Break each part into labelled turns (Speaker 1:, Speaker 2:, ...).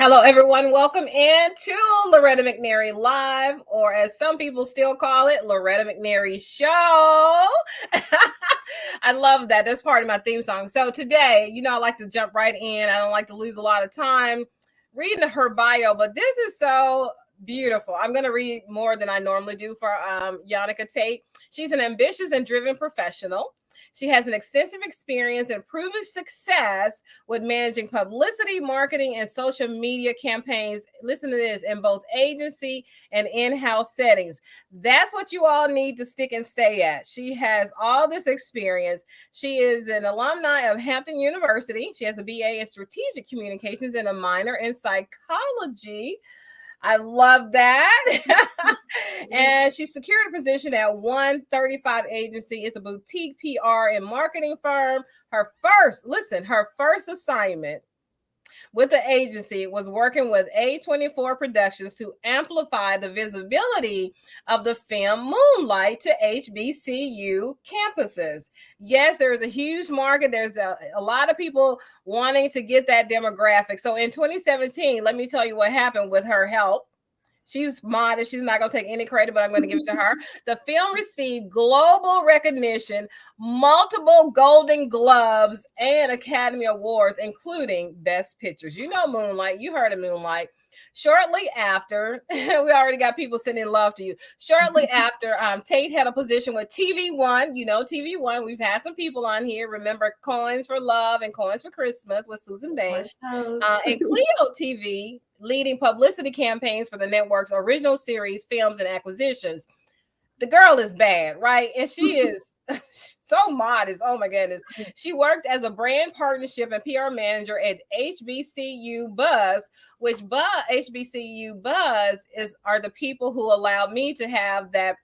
Speaker 1: Hello, everyone. Welcome in to Loretta McNary Live, or as some people still call it, Loretta McNary Show. I love that. That's part of my theme song. So today, I like to jump right in. I don't like to lose a lot of time reading her bio, but this is so beautiful. I'm going to read more than I normally do for Yahnnica Tate. She's an ambitious and driven professional. She has an extensive experience and proven success with managing publicity, marketing, and social media campaigns. Listen to this, in both agency and in-house settings. That's what you all need to stick and stay at. She has all this experience. She is an alumni of Hampton University. She has a BA in strategic communications and a minor in psychology. I love that. And she secured a position at 135 Agency. It's a boutique PR and marketing firm. Her first assignment with the agency was working with A24 Productions to amplify the visibility of the film Moonlight to HBCU campuses. Yes, there is a huge market. There's a lot of people wanting to get that demographic. So in 2017, let me tell you what happened with her help. She's modest. She's not going to take any credit, but I'm going to give it to her. The film received global recognition, multiple Golden Globes, and Academy Awards, including Best Pictures. You know Moonlight. You heard of Moonlight. Shortly after, we already got people sending love to you. Shortly after, Tate had a position with TV1. You know TV1. We've had some people on here. Remember Coins for Love and Coins for Christmas with Susan Banks. And Clio TV, leading publicity campaigns for the network's original series, films, and acquisitions. The girl is bad, right? And she is so modest. Oh my goodness. She worked as a brand partnership and PR manager at HBCU Buzz, which HBCU Buzz are the people who allowed me to have that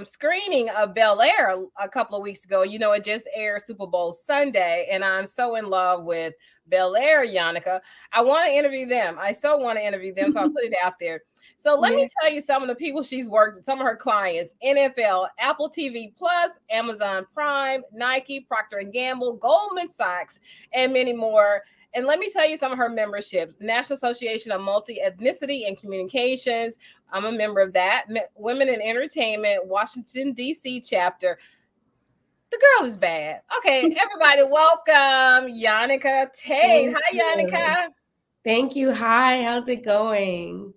Speaker 1: screening of Bel Air a couple of weeks ago. It just aired Super Bowl Sunday, and I'm so in love with Bel Air, Yahnnica. I want to interview them. I so want to interview them, so I'll put it out there. So let me tell you some of the people she's worked with, some of her clients: NFL, Apple TV Plus, Amazon Prime, Nike, Procter & Gamble, Goldman Sachs, and many more. And let me tell you some of her memberships: National Association of Multi-Ethnicity and Communications. I'm a member of that. Women in Entertainment, Washington, D.C. chapter. The girl is bad. Okay, everybody, welcome Yahnnica Tate. Hi, Yahnnica.
Speaker 2: Thank you. Hi, how's it going?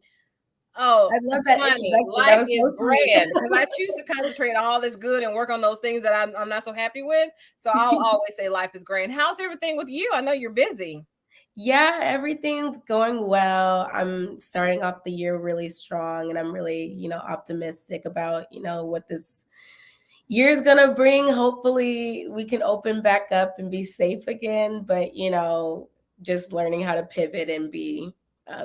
Speaker 1: Oh, I love that. Life is grand because I choose to concentrate on all this good and work on those things that I'm not so happy with. So I'll always say life is grand. How's everything with you? I know you're busy.
Speaker 2: Yeah, everything's going well. I'm starting off the year really strong, and I'm really, optimistic about, what this year's gonna bring. Hopefully we can open back up and be safe again, but, just learning how to pivot and be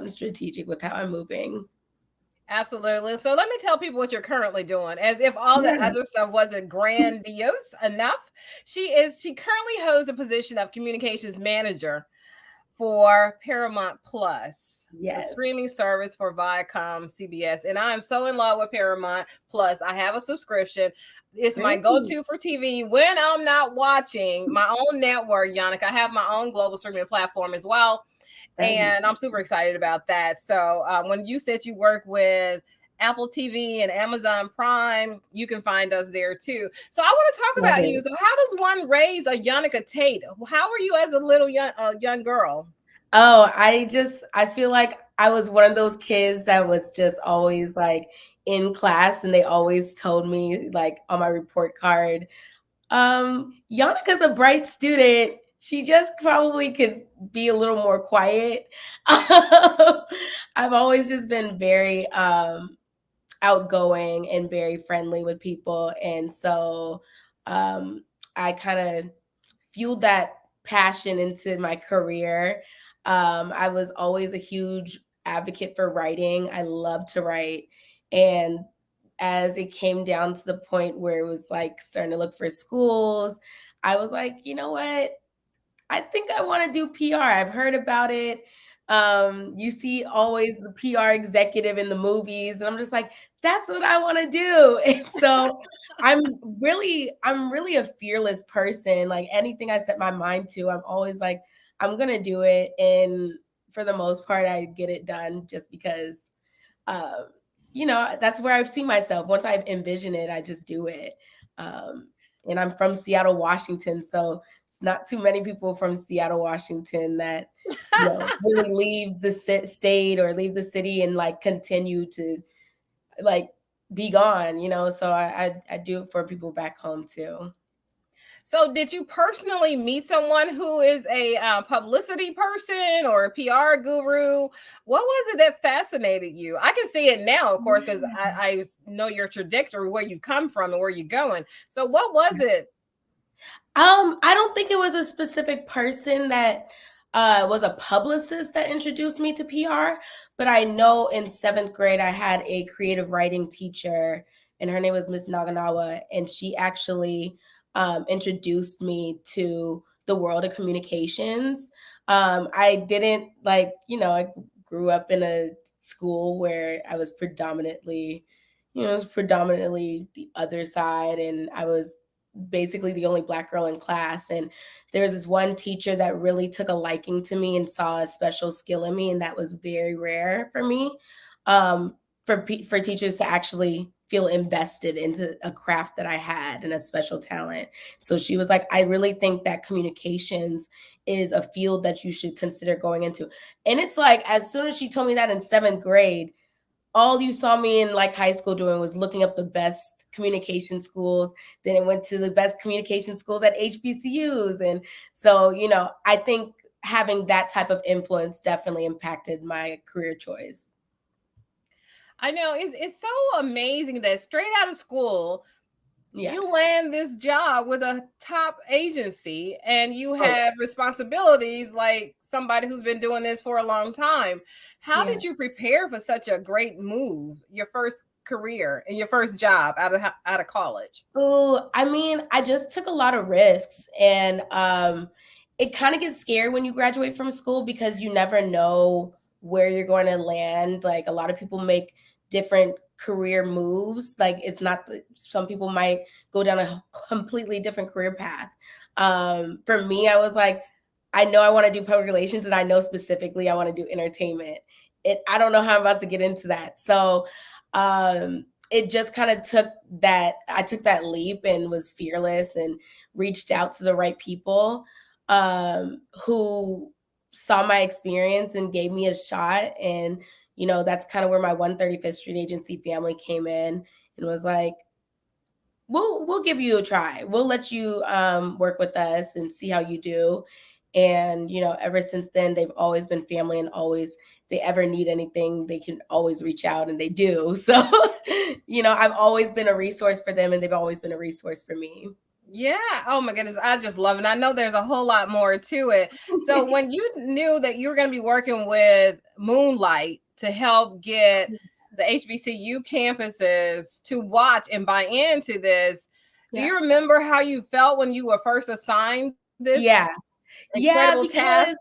Speaker 2: strategic with how I'm moving.
Speaker 1: Absolutely. So let me tell people what you're currently doing, as if all that other stuff wasn't grandiose enough. She currently holds the position of communications manager for Paramount Plus, the streaming service for ViacomCBS. And I'm so in love with Paramount Plus. I have a subscription. It's my go-to for TV when I'm not watching my own network, Yahnnica. I have my own global streaming platform as well. And I'm super excited about that. So when you said you work with Apple TV and Amazon Prime, you can find us there too. So I want to talk about you. So how does one raise a Yahnnica Tate? How were you as a little young girl?
Speaker 2: Oh, I feel like I was one of those kids that was just always like in class, and they always told me, like, on my report card, Yannika's a bright student. She just probably could be a little more quiet. I've always just been very outgoing and very friendly with people. And so I kind of fueled that passion into my career. I was always a huge advocate for writing. I love to write. And as it came down to the point where it was like starting to look for schools, I was like, you know what? I think I want to do PR. I've heard about it. You see always the PR executive in the movies, and I'm just like, that's what I want to do. And so I'm really a fearless person. Like anything I set my mind to, I'm always like, I'm gonna do it. And for the most part, I get it done just because, um, that's where I've seen myself. Once I've envisioned it, I just do it. Um, and I'm from Seattle, Washington, so it's not too many people from Seattle, Washington that really leave the state or leave the city and like continue to like be gone. So I do it for people back home too.
Speaker 1: So, did you personally meet someone who is a publicity person or a PR guru? What was it that fascinated you? I can see it now, of course, because I know your trajectory, where you come from and where you're going. So, what was it?
Speaker 2: I don't think it was a specific person that was a publicist that introduced me to PR, but I know in 7th grade I had a creative writing teacher, and her name was Miss Naganawa, and she actually introduced me to the world of communications. I didn't I grew up in a school where I was predominantly, the other side, and I was basically the only Black girl in class. And there was this one teacher that really took a liking to me and saw a special skill in me, and that was very rare for me. For teachers to actually feel invested into a craft that I had and a special talent. So she was like, I really think that communications is a field that you should consider going into. And it's like, as soon as she told me that in 7th grade, all you saw me in like high school doing was looking up the best communication schools. Then it went to the best communication schools at HBCUs. And so, I think having that type of influence definitely impacted my career choice.
Speaker 1: I know it's so amazing that straight out of school, you land this job with a top agency and you have responsibilities like somebody who's been doing this for a long time. How did you prepare for such a great move, your first career and your first job out of college?
Speaker 2: Oh, I mean, I just took a lot of risks, and it kind of gets scary when you graduate from school because you never know where you're going to land. Like, a lot of people make different career moves. Like, it's not some people might go down a completely different career path. For me, I was like, I know I want to do public relations, and I know specifically I want to do entertainment. I don't know how I'm about to get into that. So it just kind of I took that leap and was fearless and reached out to the right people who saw my experience and gave me a shot. And, that's kind of where my 135th Street Agency family came in and was like, we'll give you a try. We'll let you work with us and see how you do. And, ever since then, they've always been family, and always, they ever need anything, they can always reach out, and they do. So, I've always been a resource for them, and they've always been a resource for me.
Speaker 1: Yeah. Oh my goodness. I just love it. I know there's a whole lot more to it. So when you knew that you were going to be working with Moonlight to help get the HBCU campuses to watch and buy into this, do you remember how you felt when you were first assigned this?
Speaker 2: Because task?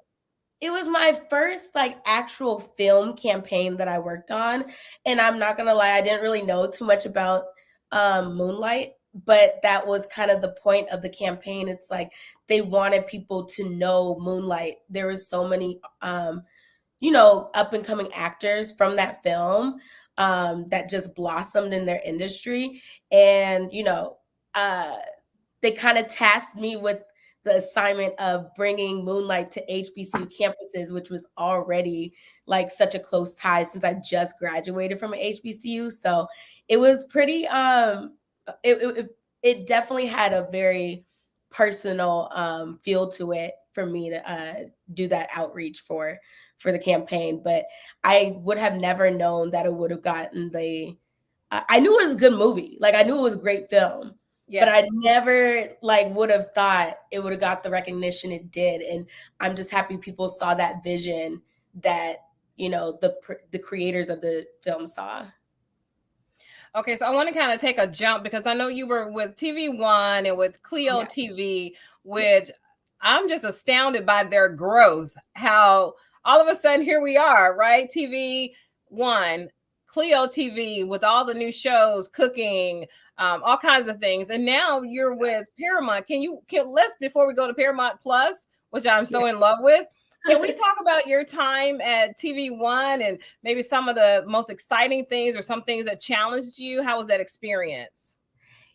Speaker 2: It was my first actual film campaign that I worked on. And I'm not going to lie, I didn't really know too much about Moonlight, but that was kind of the point of the campaign. It's like they wanted people to know Moonlight. There was so many, up and coming actors from that film that just blossomed in their industry. And, they kind of tasked me with the assignment of bringing Moonlight to HBCU campuses, which was already such a close tie since I just graduated from an HBCU. So it was pretty, it definitely had a very personal feel to it for me to do that outreach for the campaign. But I would have never known that it would have gotten I knew it was a good movie. I knew it was a great film. Yeah. But I never would have thought it would have got the recognition it did. And I'm just happy people saw that vision that, the creators of the film saw.
Speaker 1: Okay, so I want to kind of take a jump because I know you were with TV One and with Clio TV, which I'm just astounded by their growth. How all of a sudden here we are, right? TV One, Clio TV with all the new shows, cooking, all kinds of things. And now you're with Paramount. Let's, before we go to Paramount Plus, which I'm so in love with, Can we talk about your time at TV1 and maybe some of the most exciting things or some things that challenged you? How was that experience?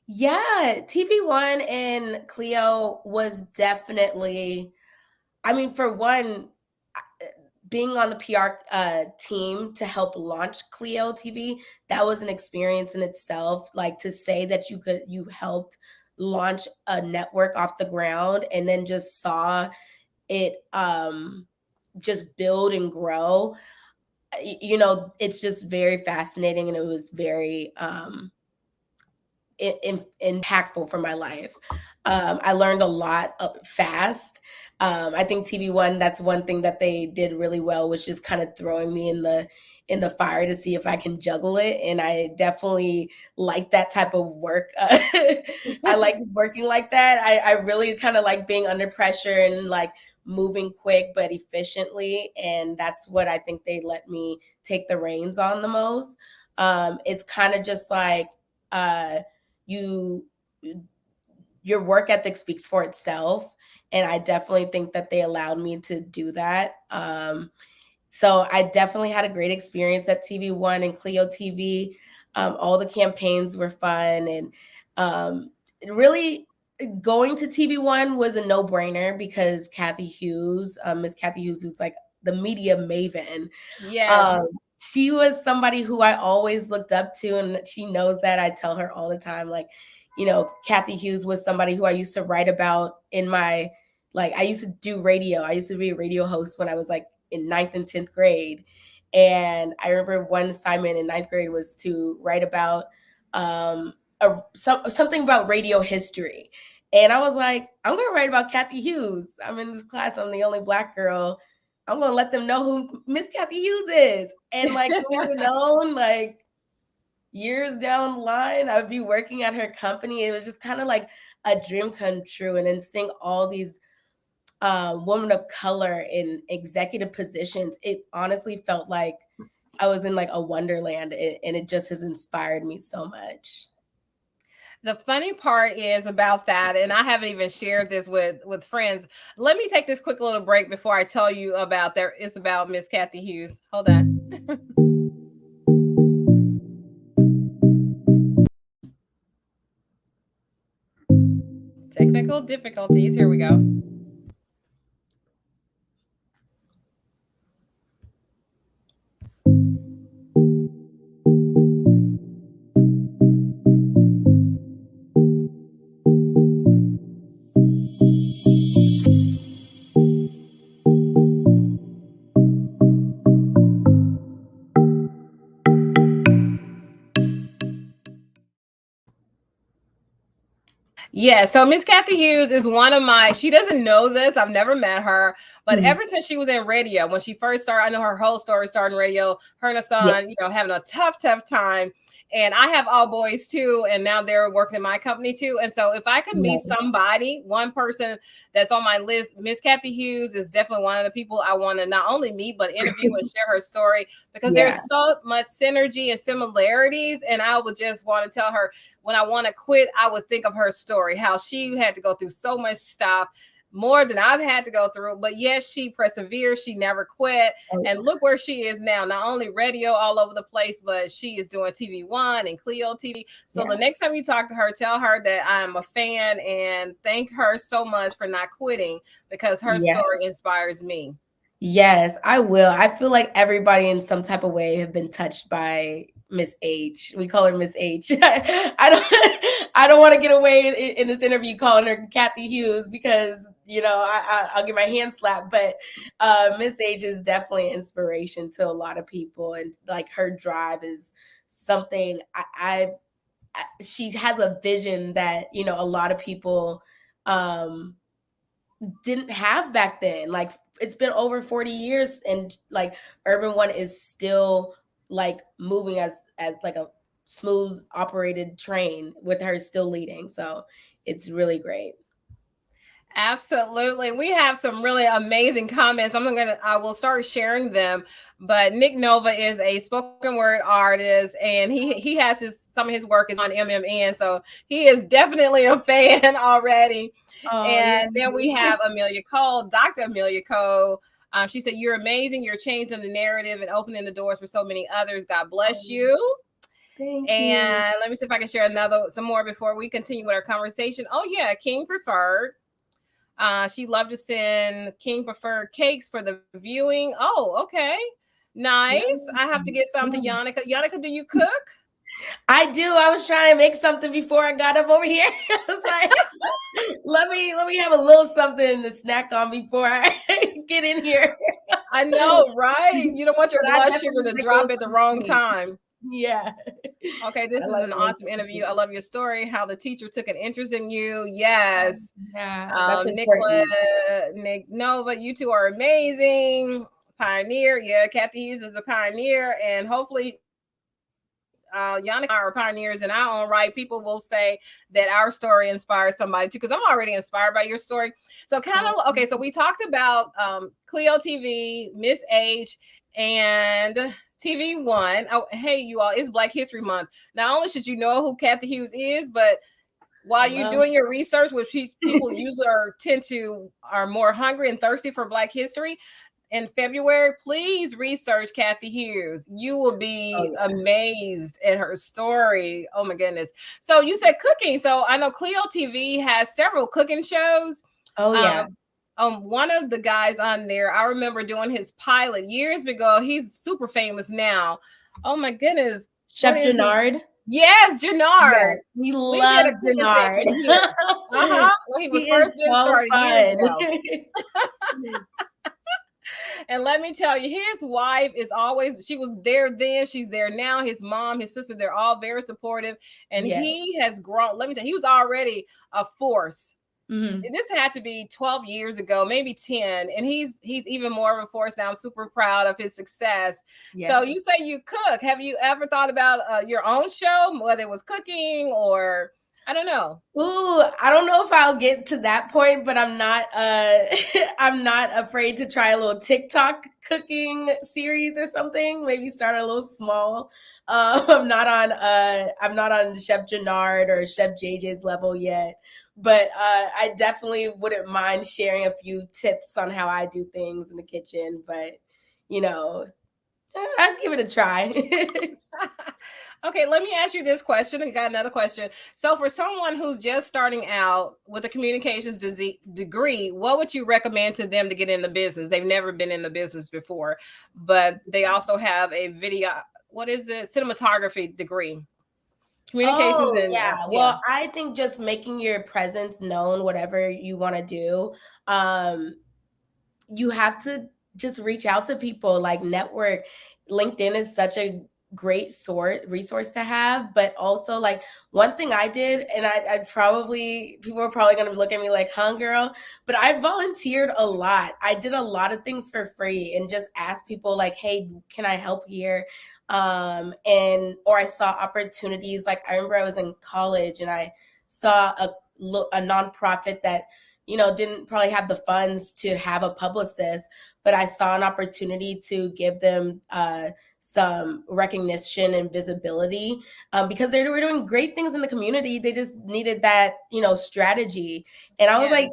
Speaker 2: Yeah, TV1 and Cleo was definitely, I mean, for one, being on the PR team to help launch Cleo TV, that was an experience in itself. Like, to say that you helped launch a network off the ground and then just saw it just build and grow. It's just very fascinating, and it was very impactful for my life. I learned a lot fast. I think TV1, that's one thing that they did really well, was just kind of throwing me in the fire to see if I can juggle it. And I definitely like that type of work. I like working like that. I really kind of like being under pressure and like moving quick but efficiently. And that's what I think they let me take the reins on the most. It's kind of just like, you your work ethic speaks for itself, and I definitely think that they allowed me to do that. So I definitely had a great experience at TV1 and Cleo TV. All the campaigns were fun, and really going to TV1 was a no-brainer because Kathy Hughes, Miss Kathy Hughes, who's like the media maven.
Speaker 1: Yes.
Speaker 2: She was somebody who I always looked up to, and she knows that. I tell her all the time, like, Kathy Hughes was somebody who I used to write about in my, like, I used to do radio. I used to be a radio host when I was like in ninth and 10th grade. And I remember one assignment in ninth grade was to write about something about radio history. And I was like, I'm going to write about Kathy Hughes. I'm in this class. I'm the only Black girl. I'm going to let them know who Miss Kathy Hughes is. And like, who would have known, like, years down the line, I would be working at her company. It was just kind of like a dream come true. And then seeing all these women of color in executive positions, it honestly felt like I was in like a wonderland, and it just has inspired me so much.
Speaker 1: The funny part is about that, and I haven't even shared this with friends. Let me take this quick little break before I tell you about there. It's about Miss Kathy Hughes. Hold on. Technical difficulties. Here we go. Yeah, so Miss Kathy Hughes is one of my, she doesn't know this. I've never met her, but ever since she was in radio, when she first started, I know her whole story started in radio, her and her
Speaker 2: Yeah.
Speaker 1: son, having a tough time. And I have all boys too, and now they're working in my company too. And so if I could meet somebody, one person that's on my list, Miss Kathy Hughes is definitely one of the people I want to not only meet, but interview and share her story, because
Speaker 2: Yeah.
Speaker 1: there's so much synergy and similarities. And I would just want to tell her, when I want to quit, I would think of her story, how she had to go through so much stuff, more than I've had to go through. But yes, she persevered. She never quit. And look where she is now. Not only radio all over the place, but she is doing TV1 and Cleo TV. So the next time you talk to her, tell her that I'm a fan and thank her so much for not quitting, because her story inspires me.
Speaker 2: Yes, I will. I feel like everybody in some type of way have been touched by Miss H. We call her Miss H. I don't want to get away in this interview calling her Kathy Hughes, because I'll get my hand slapped. But Miss H is definitely an inspiration to a lot of people, and like her drive is something she has a vision that a lot of people didn't have back then. Like, it's been over 40 years, and like Urban One is still like moving as like a smooth operated train, with her still leading. So it's really great.
Speaker 1: Absolutely. We have some really amazing comments. I will start sharing them. But Nick Nova is a spoken word artist, and he has some of his work is on MMN. So he is definitely a fan already.
Speaker 2: Oh,
Speaker 1: And then we have Amelia Cole, Dr. Amelia Cole. She said, "You're amazing. You're changing the narrative and opening the doors for so many others. God bless you."
Speaker 2: Thank you.
Speaker 1: And let me see if I can share some more before we continue with our conversation. Oh yeah, King Preferred. She loved to send King Preferred cakes for the viewing. Oh, okay. Nice. I have to get some to Yahnnica. Yahnnica, do you cook?
Speaker 2: I do. I was trying to make something before I got up over here. I was like, let me have a little something to snack on before I get in here.
Speaker 1: I know, right? You don't want your blood sugar to drop at the wrong time.
Speaker 2: Yeah.
Speaker 1: Okay, this is an awesome interview. I love your story, how the teacher took an interest in you. Yes.
Speaker 2: Yeah, that's important.
Speaker 1: Nick, no, but you two are amazing. Pioneer. Yeah, Kathy Hughes is a pioneer, and hopefully Yahnnica and I are pioneers in our own right. People will say that our story inspires somebody too, because I'm already inspired by your story. So okay, so we talked about Clio TV, Miss H, and TV One. Oh, hey, you all, it's Black History Month. Not only should you know who Kathy Hughes is, but while you're doing your research, which people usually are more hungry and thirsty for Black history, in February, please research Kathy Hughes. You will be amazed at her story. Oh my goodness. So you said cooking. So I know Clio TV has several cooking shows.
Speaker 2: Oh yeah.
Speaker 1: One of the guys on there, I remember doing his pilot years ago. He's super famous now. Oh my goodness.
Speaker 2: Chef Jannard.
Speaker 1: Yes, Jannard.
Speaker 2: Yes, we love Jannard.
Speaker 1: When he was first getting started. And let me tell you, his wife is always, she was there then, she's there now. His mom, his sister, they're all very supportive. And he has grown. Let me tell you, he was already a force. This had to be 12 years ago, maybe 10. And he's even more of a force now. I'm super proud of his success. So you say you cook. Have you ever thought about your own show, whether it was cooking or... I don't know.
Speaker 2: Ooh, I don't know if I'll get to that point, but I'm not I'm not afraid to try a little TikTok cooking series or something. Maybe start a little small. I'm not on Chef Jannard or Chef JJ's level yet, but I definitely wouldn't mind sharing a few tips on how I do things in the kitchen. But I'd give it a try.
Speaker 1: Okay, let me ask you this question. I got another question. So for someone who's just starting out with a communications degree, what would you recommend to them to get in the business? They've never been in the business before, but they also have a cinematography degree. Communications
Speaker 2: Well, I think just making your presence known, whatever you want to do, you have to just reach out to people, like network. LinkedIn is such a great resource to have, but also like one thing I did, and people are probably going to look at me like, huh, girl, but I volunteered a lot. I did a lot of things for free and just asked people like, hey, can I help here? Or I saw opportunities. Like I remember I was in college and I saw a nonprofit that didn't probably have the funds to have a publicist, but I saw an opportunity to give them some recognition and visibility because they were doing great things in the community. They just needed that, strategy. And I was like,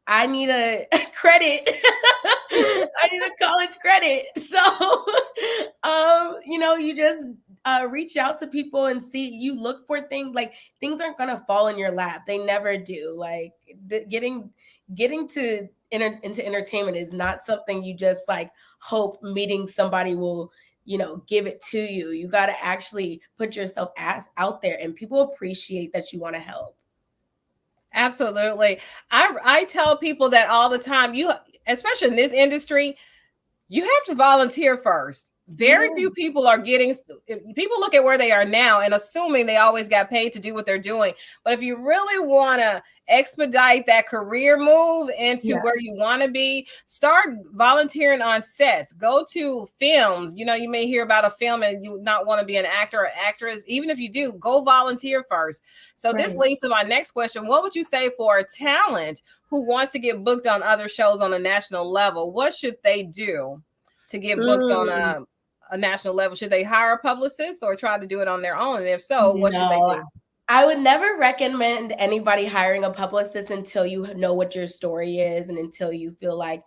Speaker 2: I need a credit. I need a college credit. So, you just reach out to people and see, you look for things, like things aren't going to fall in your lap. They never do. Like getting into entertainment is not something you just like hope meeting somebody will, give it to you. You got to actually put yourself out there, and people appreciate that you want to help.
Speaker 1: Absolutely. I tell people that all the time, especially in this industry, you have to volunteer first. Very few people people look at where they are now and assuming they always got paid to do what they're doing. But if you really want to expedite that career move into where you want to be, start volunteering on sets. Go to films. You may hear about a film and you not want to be an actor or actress. Even if you do, go volunteer first. So this leads to my next question. What would you say for a talent who wants to get booked on other shows on a national level? What should they do to get booked on a national level? Should they hire a publicist or try to do it on their own? And if so, what should they do?
Speaker 2: I would never recommend anybody hiring a publicist until you know what your story is and until you feel like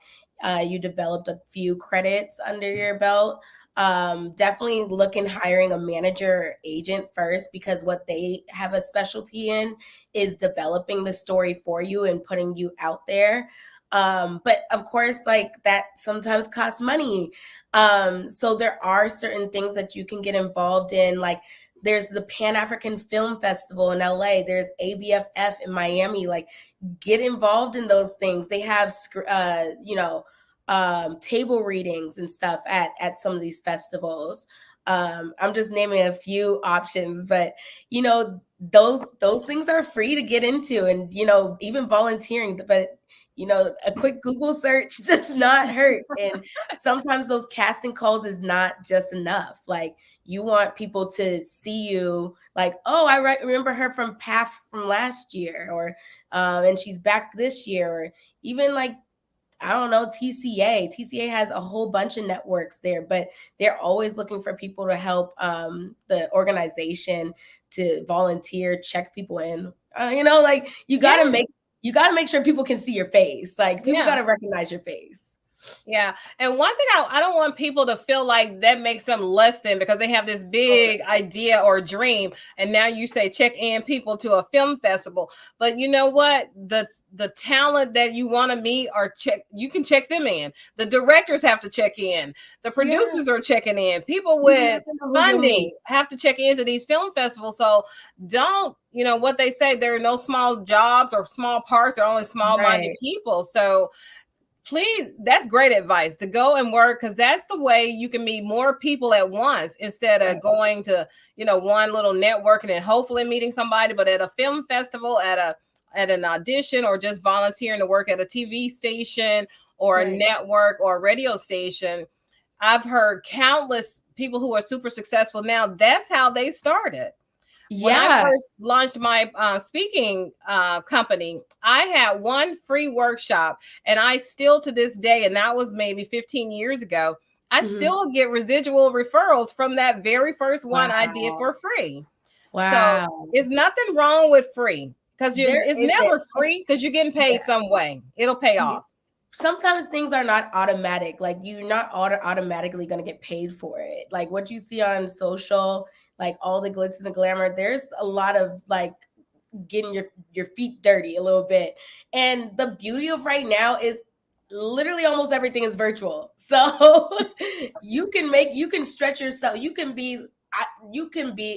Speaker 2: you developed a few credits under your belt, definitely look in hiring a manager or agent first, because what they have a specialty in is developing the story for you and putting you out there. But of course, like that sometimes costs money. So there are certain things that you can get involved in, like there's the Pan African Film Festival in LA, there's ABFF in Miami. Like, get involved in those things. They have table readings and stuff at some of these festivals. I'm just naming a few options, but those things are free to get into, and even volunteering. But a quick Google search does not hurt. And sometimes those casting calls is not just enough. Like, you want people to see you, like, oh, I remember her from PAF from last year, or and she's back this year, or even like, I don't know, TCA. TCA has a whole bunch of networks there, but they're always looking for people to help the organization, to volunteer, check people in. Like, you gotta make sure people can see your face. Like, people gotta recognize your face.
Speaker 1: Yeah. And one thing I don't want people to feel like that makes them less than, because they have this big idea or dream. And now you say check in people to a film festival. But you know what? The talent that you want to meet you can check them in. The directors have to check in. The producers are checking in. People with funding have to check into these film festivals. So don't, what they say, there are no small jobs or small parts, there are only small-minded people. So please, that's great advice, to go and work, because that's the way you can meet more people at once, instead of going to one little networking and hopefully meeting somebody. But at a film festival, at an audition, or just volunteering to work at a TV station or a network or a radio station, I've heard countless people who are super successful now, that's how they started. When I first launched my speaking company, I had one free workshop, and I still, to this day, and that was maybe 15 years ago, I still get residual referrals from that very first one I did for free. So it's nothing wrong with free, because it's never free, because you're getting paid some way. It'll pay off.
Speaker 2: Sometimes things are not automatic. Like, you're not automatically going to get paid for it. Like, what you see on social, like all the glitz and the glamour, there's a lot of like getting your feet dirty a little bit. And the beauty of right now is literally almost everything is virtual. So you can stretch yourself. You can be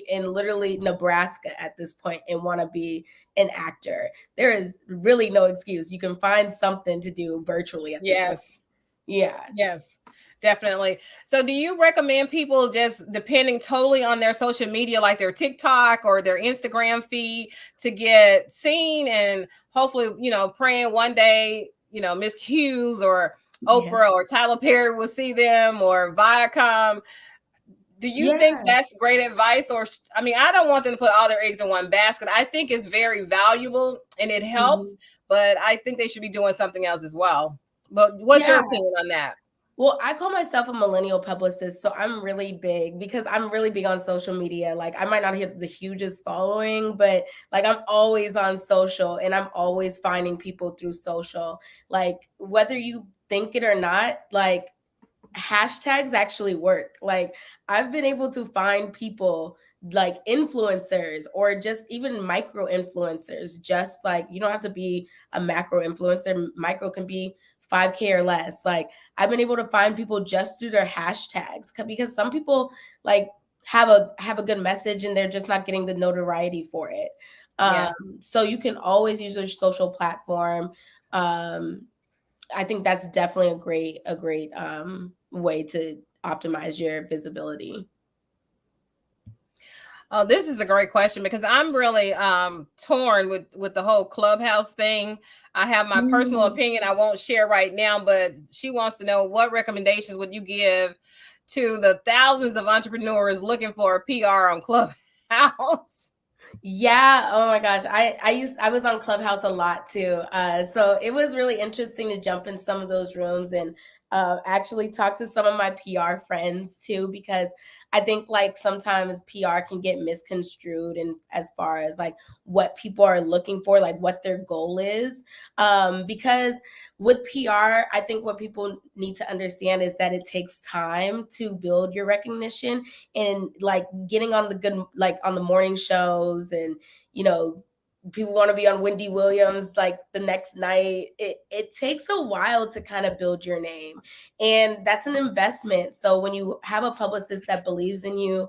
Speaker 2: in literally Nebraska at this point and want to be an actor. There is really no excuse. You can find something to do virtually at this point.
Speaker 1: Yes, definitely. So do you recommend people just depending totally on their social media, like their TikTok or their Instagram feed, to get seen, and hopefully, praying one day, Miss Hughes or Oprah or Tyler Perry will see them, or Viacom? Do you think that's great advice? Or, I don't want them to put all their eggs in one basket. I think it's very valuable and it helps, but I think they should be doing something else as well. But what's your opinion on that?
Speaker 2: Well, I call myself a millennial publicist, so I'm really big, because I'm really big on social media. Like, I might not have the hugest following, but like, I'm always on social, and I'm always finding people through social. Like, whether you think it or not, like, hashtags actually work. Like, I've been able to find people, like influencers or just even micro influencers. Just like, you don't have to be a macro influencer. Micro can be 5K or less. Like, I've been able to find people just through their hashtags, because some people like have a good message and they're just not getting the notoriety for it. So you can always use your social platform. I think that's definitely a great way to optimize your visibility.
Speaker 1: Oh, this is a great question, because I'm really torn with the whole Clubhouse thing. I have my personal opinion I won't share right now, but she wants to know, what recommendations would you give to the thousands of entrepreneurs looking for a PR on Clubhouse?
Speaker 2: Yeah. Oh my gosh. I was on Clubhouse a lot too. So it was really interesting to jump in some of those rooms and Actually talk to some of my PR friends too, because I think like sometimes PR can get misconstrued and as far as like what people are looking for, like what their goal is. Because with PR, I think what people need to understand is that it takes time to build your recognition, and like getting on the good, like on the morning shows, and you know, people want to be on Wendy Williams like the next night. It takes a while to kind of build your name, and that's an investment. So when you have a publicist that believes in you,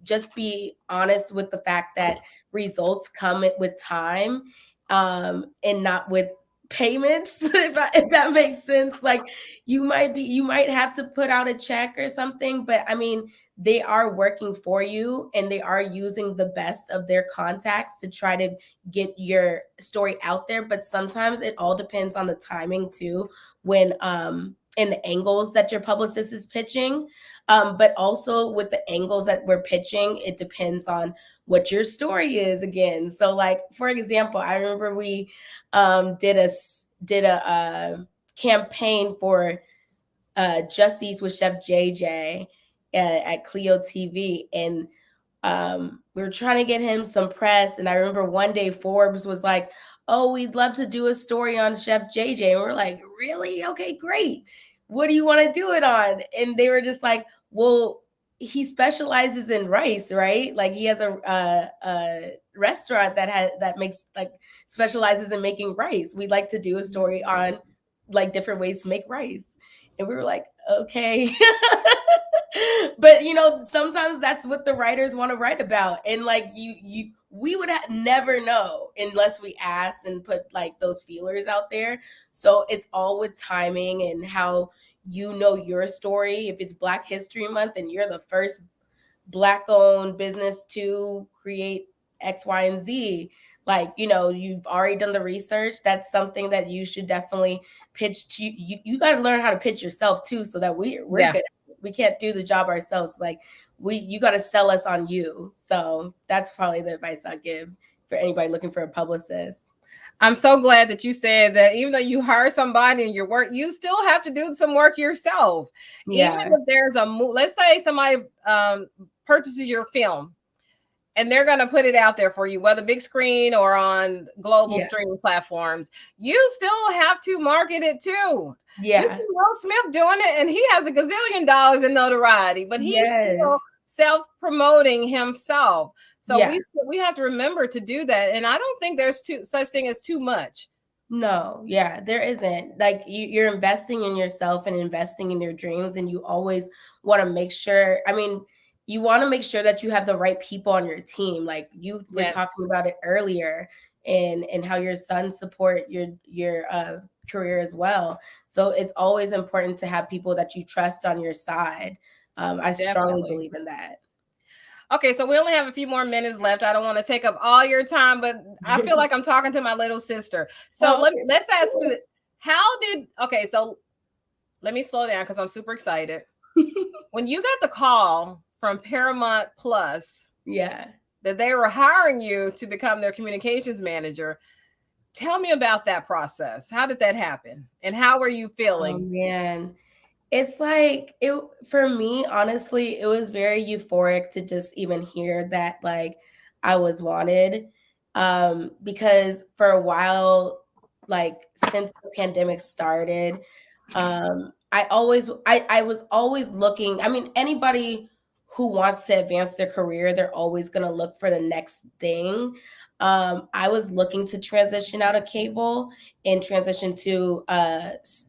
Speaker 2: just be honest with the fact that results come with time, and not with payments. If that makes sense. Like you might have to put out a check or something, but I mean, they are working for you, and they are using the best of their contacts to try to get your story out there. But sometimes it all depends on the timing too, when and the angles that your publicist is pitching. But also with the angles that we're pitching, it depends on what your story is again. So like for example, I remember we did a campaign for Just Eats with Chef JJ at Clio TV, and we were trying to get him some press. And I remember one day Forbes was like, "Oh, we'd love to do a story on Chef JJ," and we're like, "Really? Okay, great. What do you want to do it on?" And they were just like, "Well, he specializes in rice, right? Like he has a restaurant that makes like specializes in making rice. We'd like to do a story on like different ways to make rice." And we were like, "Okay." But you know, sometimes that's what the writers want to write about, and like we would never know unless we asked and put like those feelers out there. So it's all with timing and how you know your story. If it's Black History Month and you're the first Black owned business to create X, Y, and Z, like, you know, you've already done the research. That's something that you should definitely pitch to. You got to learn how to pitch yourself too, so that we're
Speaker 1: Yeah.
Speaker 2: good. We can't do the job ourselves. Like you got to sell us on you. So that's probably the advice I give for anybody looking for a publicist.
Speaker 1: I'm so glad that you said that even though you hire somebody in your work, you still have to do some work yourself. Even
Speaker 2: Yeah.
Speaker 1: if there's let's say somebody purchases your film and they're going to put it out there for you, whether big screen or on global
Speaker 2: Yeah.
Speaker 1: streaming platforms, you still have to market it too. You see
Speaker 2: Yeah.
Speaker 1: Will Smith doing it, and he has a gazillion dollars in notoriety, but he's still
Speaker 2: Yes.
Speaker 1: self-promoting himself. So
Speaker 2: Yeah.
Speaker 1: we have to remember to do that. And I don't think there's such thing as too much.
Speaker 2: No, yeah, there isn't. Like you're investing in yourself and investing in your dreams, and you always want to make sure. I mean, you want to make sure that you have the right people on your team. Like you were talking
Speaker 1: Yes,
Speaker 2: about it earlier, and how your sons support your career as well. So it's always important to have people that you trust on your side. I strongly
Speaker 1: definitely.
Speaker 2: believe in that.
Speaker 1: Okay, so we only have a few more minutes left. I don't want to take up all your time, but I feel like I'm talking to my little sister. So
Speaker 2: Oh,
Speaker 1: let's ask you, how did okay, so let me slow down because I'm super excited. When you got the call from Paramount Plus
Speaker 2: yeah.
Speaker 1: that they were hiring you to become their communications manager, tell me about that process. How did that happen? And how were you
Speaker 2: Oh
Speaker 1: feeling?
Speaker 2: man. It's like it for me, honestly, it was very euphoric to just even hear that like I was wanted. Because for a while, like since the pandemic started, I was always looking. I mean, anybody who wants to advance their career, they're always gonna look for the next thing. I was looking to transition out of cable and transition to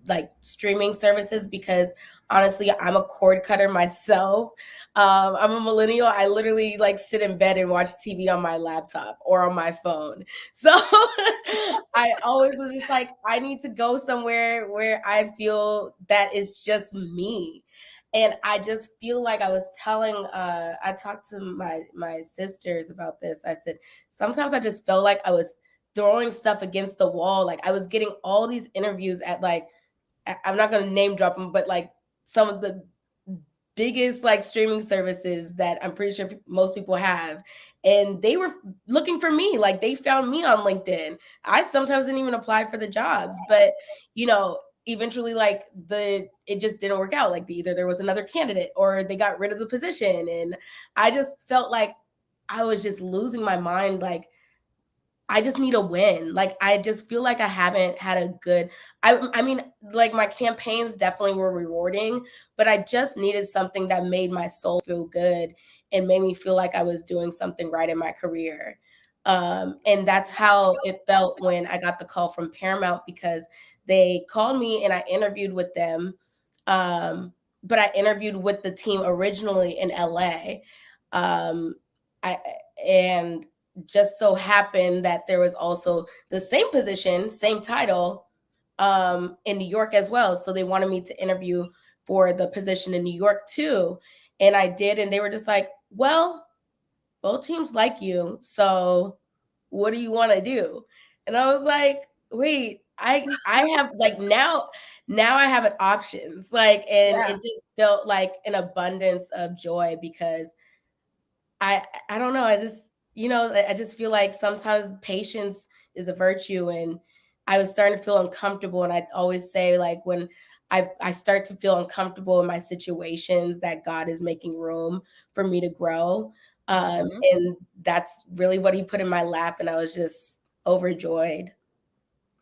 Speaker 2: like streaming services, because honestly, I'm a cord cutter myself. I'm a millennial. I literally like sit in bed and watch TV on my laptop or on my phone. So I always was just like, I need to go somewhere where I feel that is just me. And I just feel like I was telling I talked to my sisters about this. I said, sometimes I just felt like I was throwing stuff against the wall. Like I was getting all these interviews at like, I'm not going to name drop them, but like some of the biggest like streaming services that I'm pretty sure most people have. And they were looking for me. Like they found me on LinkedIn. I sometimes didn't even apply for the jobs, but you know, eventually like it just didn't work out. Like either there was another candidate or they got rid of the position. And I just felt like I was just losing my mind. Like, I just need a win. Like, I just feel like I haven't had a good, I mean, like my campaigns definitely were rewarding, but I just needed something that made my soul feel good and made me feel like I was doing something right in my career. And that's how it felt when I got the call from Paramount, because they called me and I interviewed with them. But I interviewed with the team originally in LA. Um, I and just so happened that there was also the same position, same title, in New York as well. So they wanted me to interview for the position in New York too. And I did, and they were just like, well, both teams like you. So what do you want to do? And I was like, wait, I have like now I have an options. Like, and
Speaker 1: Yeah.
Speaker 2: it just felt like an abundance of joy, because I don't know. I just, I just feel like sometimes patience is a virtue, and I was starting to feel uncomfortable. And I always say, like, when I start to feel uncomfortable in my situations, that God is making room for me to grow. And that's really what he put in my lap. And I was just overjoyed.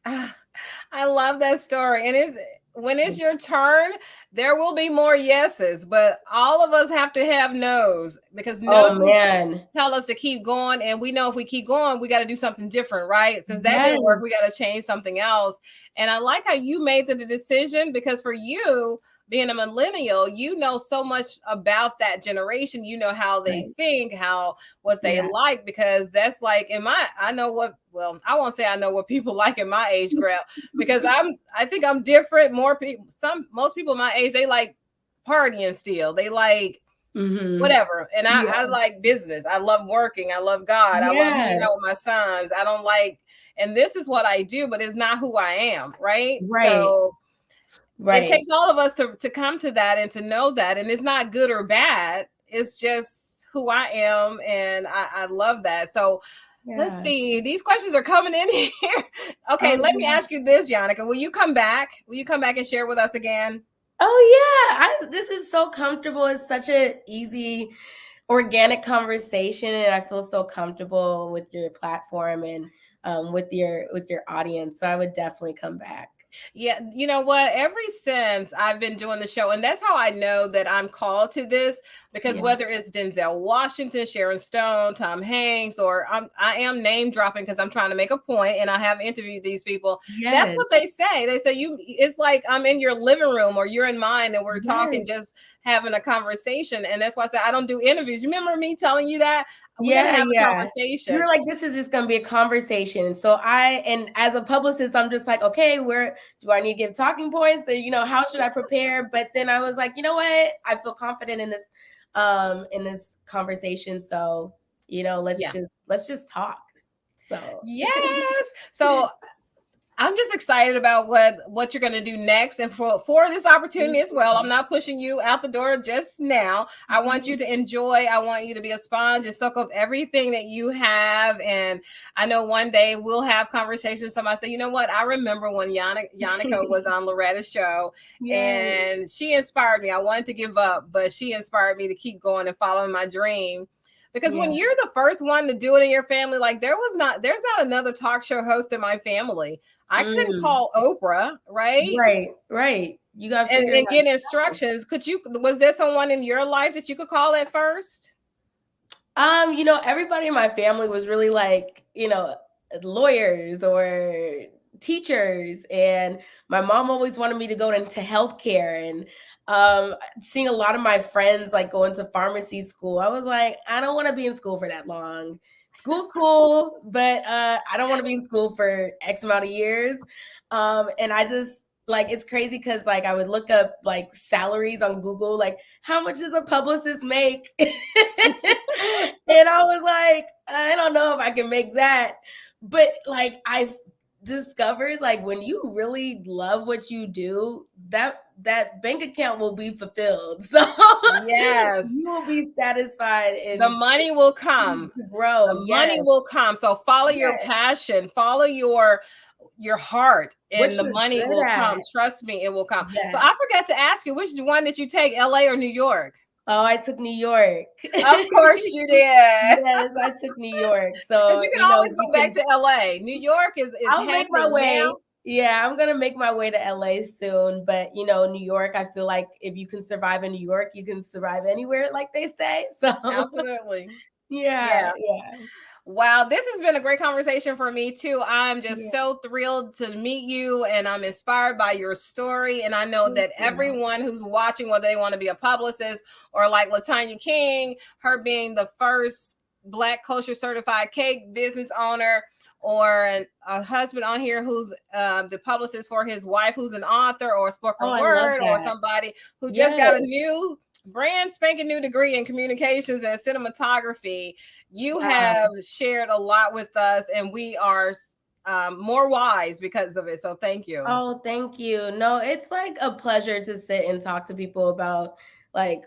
Speaker 1: I love that story. And when it's your turn, there will be more yeses, but all of us have to have no's, because no's
Speaker 2: Oh man.
Speaker 1: tell us to keep going. And we know if we keep going, we got to do something different, right? Since that
Speaker 2: Yes.
Speaker 1: didn't work, we got to change something else. And I like how you made the decision, because for you, being a millennial, you know so much about that generation. You know how they think, what they like, because that's like I know what, well, I won't say I know what people like in my age group, because I think I'm different. Most people my age, they like partying still. They like whatever. And I like business. I love working. I love God. I love hanging out with my sons. I don't like, and this is what I do, but it's not who I am. Right. So it takes all of us to come to that and to know that. And it's not good or bad. It's just who I am. And I love that. So let's see. These questions are coming in here. Okay, let me ask you this, Yahnnica. Will you come back? Will you come back and share with us again?
Speaker 2: Oh yeah. This is so comfortable. It's such an easy, organic conversation, and I feel so comfortable with your platform and with your audience. So I would definitely come back.
Speaker 1: Yeah, you know what? Ever since I've been doing the show, and that's how I know that I'm called to this, because whether it's Denzel Washington, Sharon Stone, Tom Hanks, or I am name dropping because I'm trying to make a point, and I have interviewed these people. That's what they say. They say it's like I'm in your living room or you're in mine, and we're talking, just having a conversation. And that's why I say I don't do interviews. You remember me telling you that? We're gonna have a conversation.
Speaker 2: You're like, this is just gonna be a conversation. So and as a publicist, I'm just like, okay, where do I need to get talking points, or how should I prepare? But then I was like, you know what? I feel confident in this conversation. So let's just talk. So
Speaker 1: yes. So I'm just excited about what you're going to do next, and for this opportunity as well. I'm not pushing you out the door just now. I want you to enjoy. I want you to be a sponge and soak up everything that you have. And I know one day we'll have conversations. Somebody say, you know what? I remember when Yahnnica was on Loretta's show, and she inspired me. I wanted to give up, but she inspired me to keep going and following my dream. Because when you're the first one to do it in your family, like there's not another talk show host in my family. I couldn't call Oprah, right?
Speaker 2: Right. You got to
Speaker 1: and get instructions. Was there someone in your life that you could call at first?
Speaker 2: Everybody in my family was really like, lawyers or teachers, and my mom always wanted me to go into healthcare, and seeing a lot of my friends like go into pharmacy school. I was like, I don't want to be in school for that long. School's cool, but I don't want to be in school for X amount of years. And I just like, it's crazy because like I would look up like salaries on Google, like how much does a publicist make? And I was like, I don't know if I can make that. But like I've discovered, like when you really love what you do, that bank account will be fulfilled. So
Speaker 1: yes,
Speaker 2: you will be satisfied, and
Speaker 1: the money will come.
Speaker 2: Grow.
Speaker 1: The money will come. So follow your passion, follow your your heart, and
Speaker 2: What
Speaker 1: the
Speaker 2: you're
Speaker 1: money
Speaker 2: good
Speaker 1: will come.
Speaker 2: at.
Speaker 1: Trust me, it will come. So I
Speaker 2: Yes.
Speaker 1: forgot to ask you, which one did you take, LA or New York?
Speaker 2: Oh, I took New York.
Speaker 1: Of course you did.
Speaker 2: Yes, I took New York.
Speaker 1: Because
Speaker 2: So,
Speaker 1: you can always
Speaker 2: you
Speaker 1: go back
Speaker 2: can,
Speaker 1: to LA. New York is
Speaker 2: I'll make my
Speaker 1: happening now.
Speaker 2: way. Yeah, I'm gonna make my way to LA soon. But New York, I feel like if you can survive in New York, you can survive anywhere, like they say. So
Speaker 1: Absolutely.
Speaker 2: yeah,
Speaker 1: Yeah.
Speaker 2: yeah.
Speaker 1: Wow, this has been a great conversation for me too. I'm just
Speaker 2: Yeah.
Speaker 1: so thrilled to meet you, and I'm inspired by your story. And I know
Speaker 2: Thank
Speaker 1: that
Speaker 2: you.
Speaker 1: everyone who's watching, whether they want to be a publicist or like LaTanya King, her being the first Black kosher certified cake business owner, or a husband on here who's the publicist for his wife, who's an author or a
Speaker 2: Oh,
Speaker 1: spoken
Speaker 2: I love
Speaker 1: word, or
Speaker 2: that.
Speaker 1: somebody who just
Speaker 2: Yes.
Speaker 1: got a new brand spanking new degree in communications and cinematography. You
Speaker 2: Wow.
Speaker 1: have shared a lot with us, and we are more wise because of it. So thank you.
Speaker 2: Oh, thank you. No, it's like a pleasure to sit and talk to people like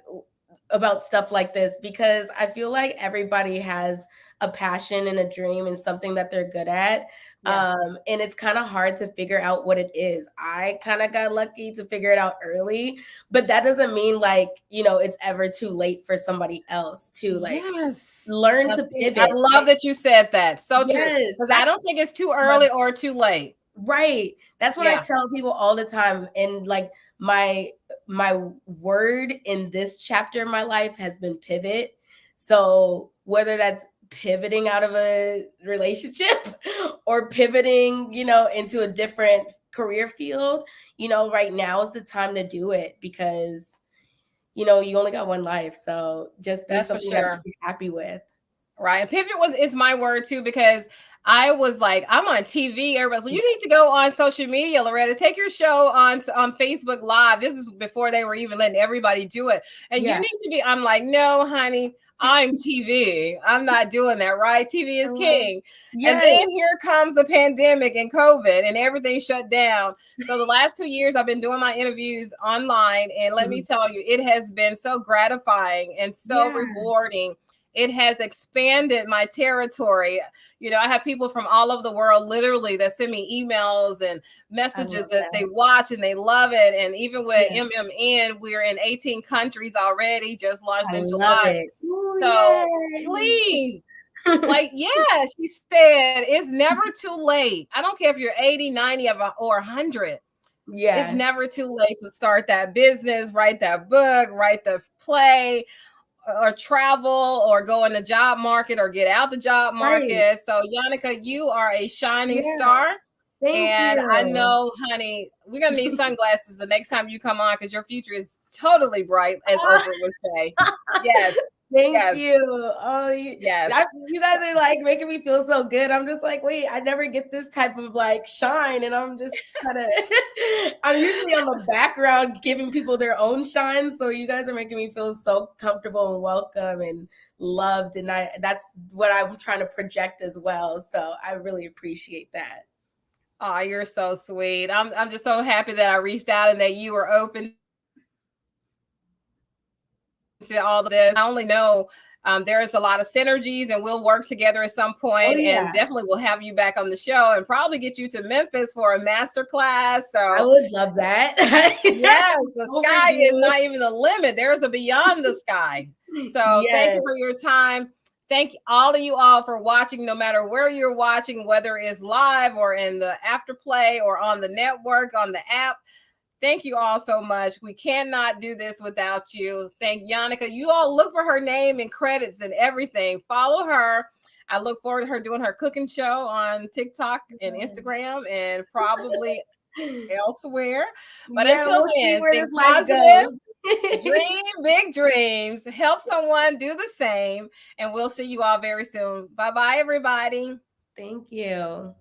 Speaker 2: about stuff like this, because I feel like everybody has a passion and a dream and something that they're good at.
Speaker 1: Yeah.
Speaker 2: And it's kind of hard to figure out what it is. I kind of got lucky to figure it out early, but that doesn't mean like, it's ever too late for somebody else to like
Speaker 1: Yes.
Speaker 2: learn
Speaker 1: Now,
Speaker 2: to
Speaker 1: see, I
Speaker 2: pivot.
Speaker 1: love that you said that. So true.
Speaker 2: Yes,
Speaker 1: Because I
Speaker 2: that's
Speaker 1: don't think it's too
Speaker 2: my
Speaker 1: early or too late.
Speaker 2: right. That's what I
Speaker 1: Yeah.
Speaker 2: tell people all the time. And like my word in this chapter of my life has been pivot. So whether that's pivoting out of a relationship or pivoting, into a different career field, right now is the time to do it, because you only got one life. So just do
Speaker 1: That's for
Speaker 2: something that
Speaker 1: sure.
Speaker 2: you're happy with.
Speaker 1: Right. And pivot is my word too, because I was like, I'm on TV. Everybody's like, you need to go on social media, Loretta. Take your show on Facebook Live. This is before they were even letting everybody do it. And you
Speaker 2: Yeah.
Speaker 1: need to be, I'm like, no, honey, I'm TV. I'm not doing that, right? TV is
Speaker 2: Hello.
Speaker 1: king. And
Speaker 2: Yes.
Speaker 1: then here comes the pandemic and COVID and everything shut down. So the last 2 years I've been doing my interviews online. And let me
Speaker 2: Mhm.
Speaker 1: tell you, it has been so gratifying and so
Speaker 2: Yeah.
Speaker 1: rewarding. It has expanded my territory. I have people from all over the world literally that send me emails and
Speaker 2: I
Speaker 1: messages
Speaker 2: love
Speaker 1: that they
Speaker 2: that.
Speaker 1: watch and they love it. And even with
Speaker 2: Yeah.
Speaker 1: MMN, we're in 18 countries already, just launched
Speaker 2: I
Speaker 1: in
Speaker 2: love
Speaker 1: July.
Speaker 2: it. Ooh,
Speaker 1: So
Speaker 2: yay.
Speaker 1: please, like, yeah, she said, it's never too late. I don't care if you're 80, 90, or 100. It's
Speaker 2: Yeah.
Speaker 1: never too late to start that business, write that book, write the play, or travel, or go in the job market, or get out the job
Speaker 2: Right.
Speaker 1: market. So Yahnnica, you are a shining
Speaker 2: Yeah.
Speaker 1: star.
Speaker 2: Thank
Speaker 1: And I
Speaker 2: you.
Speaker 1: know, honey, we're gonna need sunglasses the next time you come on, because your future is totally bright, as Oprah would say. Yes,
Speaker 2: Thank
Speaker 1: yes,
Speaker 2: you. Oh,
Speaker 1: yes.
Speaker 2: you guys are like making me feel so good. I'm just like, wait, I never get this type of like shine, and I'm just kind of, I'm usually on the background giving people their own shine. So you guys are making me feel so comfortable and welcome and loved, and that's what I'm trying to project as well. So I really appreciate that.
Speaker 1: Oh, you're so sweet. I'm just so happy that I reached out and that you were open to all of this. I only know there's a lot of synergies, and we'll work together at some
Speaker 2: Oh
Speaker 1: point, and
Speaker 2: yeah,
Speaker 1: definitely we'll have you back on the show and probably get you to Memphis for a master class.
Speaker 2: I
Speaker 1: So
Speaker 2: would love that.
Speaker 1: yes, the sky is
Speaker 2: Overdue.
Speaker 1: not even the limit. There's a beyond the sky. So thank
Speaker 2: Yes.
Speaker 1: you for your time. Thank all of you all for watching, no matter where you're watching, whether it's live or in the afterplay or on the network, on the app. Thank you all so much. We cannot do this without you. Thank Yahnnica. You all look for her name and credits and everything. Follow her. I look forward to her doing her cooking show on TikTok and Instagram, and probably elsewhere. But
Speaker 2: Yeah,
Speaker 1: until
Speaker 2: we'll see
Speaker 1: then,
Speaker 2: where
Speaker 1: think
Speaker 2: this life
Speaker 1: positive,
Speaker 2: goes.
Speaker 1: dream big dreams, help someone do the same, and we'll see you all very soon. Bye bye, everybody.
Speaker 2: Thank you.